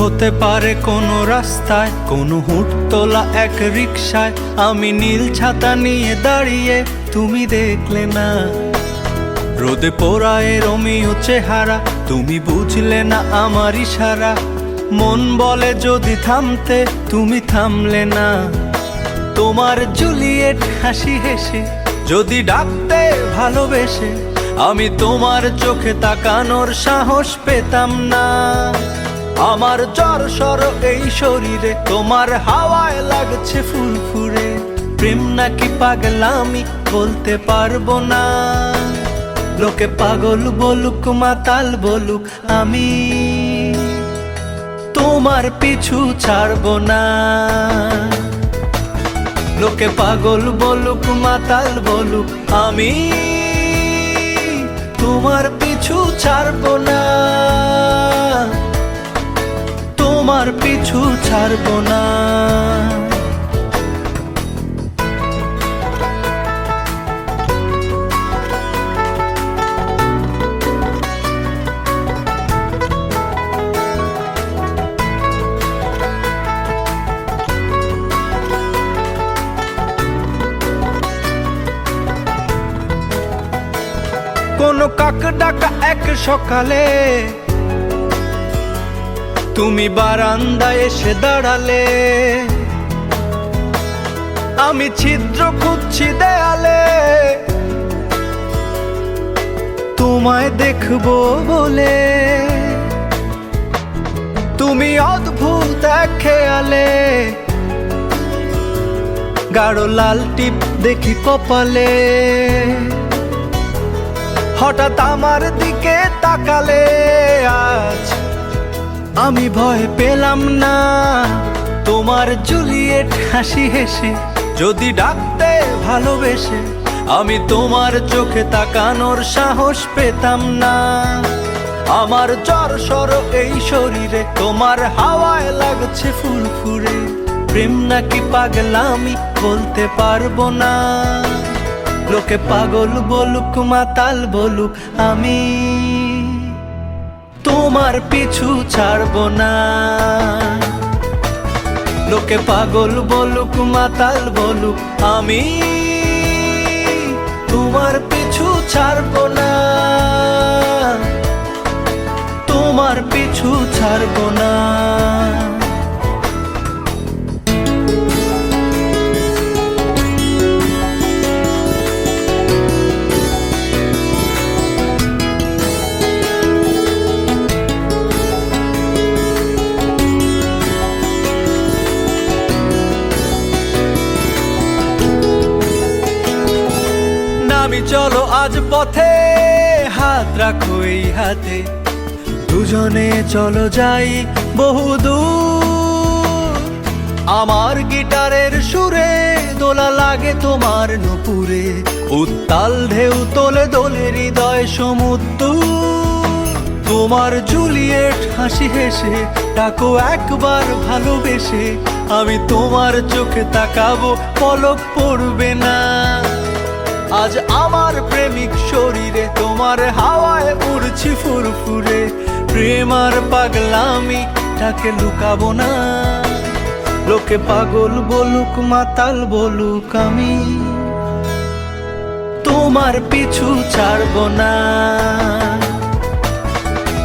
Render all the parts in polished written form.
হতে পারে কোনো রাস্তায়, কোনো হুট তোলা এক রিকশায় আমি নীল ছাতা নিয়ে দাঁড়িয়ে, তুমি দেখলে না। রোদে পোড়ায় রোমিও চেহারা, তুমি বুঝলে না আমার ইশারা। মন বলে যদি থামতে, তুমি থামলে না। তোমার জুলিয়েট হাসি হেসে যদি ডাকতে ভালোবেসে, আমি তোমার চোখে তাকানোর সাহস পেতাম না। আমার জ্বর সর এই শরীরে, তোমার হাওয়ায় লাগছে ফুরফুরে। প্রেম নাকি পাগলামি বলতে পারবো না। লোকে পাগল বলুক মাতাল বলুক, আমি তোমার পিছু ছাড়বো না। লোকে পাগল বলুক মাতাল বলুক, আমি তোমার পিছু ছাড়বো না। তোমার পিছু ছাড়বো না। কোনো কাক ডাকা এক সকালে তুমি বারান্দায় এসে দাঁড়ালে। আমি ছিদ্র খুঁজছি দেয়ালে, তোমায় দেখবো বলে। তুমি অদ্ভুত এক খেয়ালে, গাঢ় লাল টিপ দেখি কপালে। হঠাৎ আমার দিকে তাকালে, আজ আমি ভয় পেলাম না। তোমার জুলিয়েট হাসি হেসে যদি ডাকতে ভালোবেসে, আমি তোমার চোখে তাকানোর সাহস পেতাম না। আমার জ্বর সর এই শরীরে, তোমার হাওয়ায় লাগছে ফুরফুরে। প্রেম নাকি পাগলামি বলতে পারবো না। লোকে পাগল বলুক মাতাল বলুক, আমি তোমার পিছু ছাড়বো না। লোকে পাগল বলুক মাতাল বলুক, আমি তোমার পিছু ছাড়বো না। তোমার পিছু ছাড়বো না। আমি চলো আজ পথে, হাত রাখো এই হাতে। দুজনে চলো যাই বহুদূর। আমার গিটারের সুরে দোলা লাগে তোমার নুপুরে। উত্তাল ঢেউ তোলে দোলে হৃদয় সমুদ্র। তোমার জুলিয়েট হাসি হেসে ডাকো একবার ভালোবেসে। আমি তোমার চোখে তাকাবো, পলক পড়বে না। আজ আমার প্রেমিক শরীরে, তোমার হাওয়ায় উড়ছি ফুরফুরে। প্রেম আর পাগলামি তাকে লুকাবো না। লোকে পাগল বলুক মাতাল বলুক, আমি তোমার পিছু ছাড়বো না।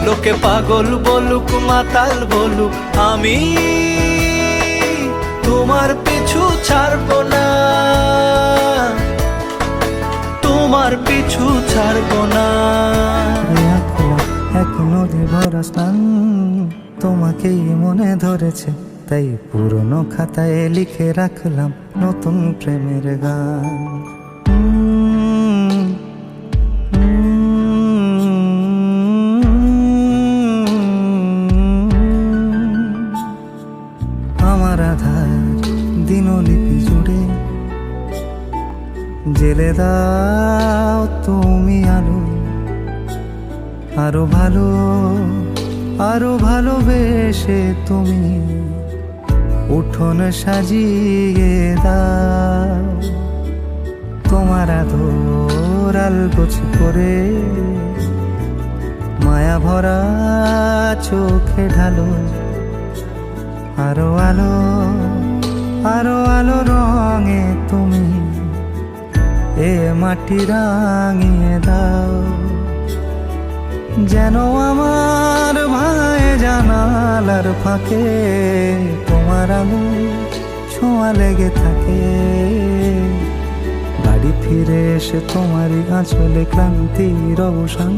লোকে পাগল বলুক মাতাল বলুক, আমি তোমার পিছু ছাড়বো না। তোমার পিছু ছাড়বো না। এক নদী ভরা স্থান, তোমাকেই মনে ধরেছে, তাই পুরনো খাতায় লিখে রাখলাম নতুন প্রেমের গান। আমার আধার দিনলিপি জুড়ে জেলে দাও তুমি আলো। আরো ভালো, আরো ভালোবেসে তুমি উঠোন সাজিয়ে দাও। তোমার আদর আলগোছ করে মায়া ভরা চোখে ঢালো। আরো আলো আরো আলো রঙে তুমি এ মাটি রাঙিয়ে দাও, যেন আমার ভাই জানালার ফাঁকে তোমার আলো ছোঁয়া লেগে থাকে। বাড়ি ফিরে এসে তোমারই আঁচলে ক্লান্তির অবসান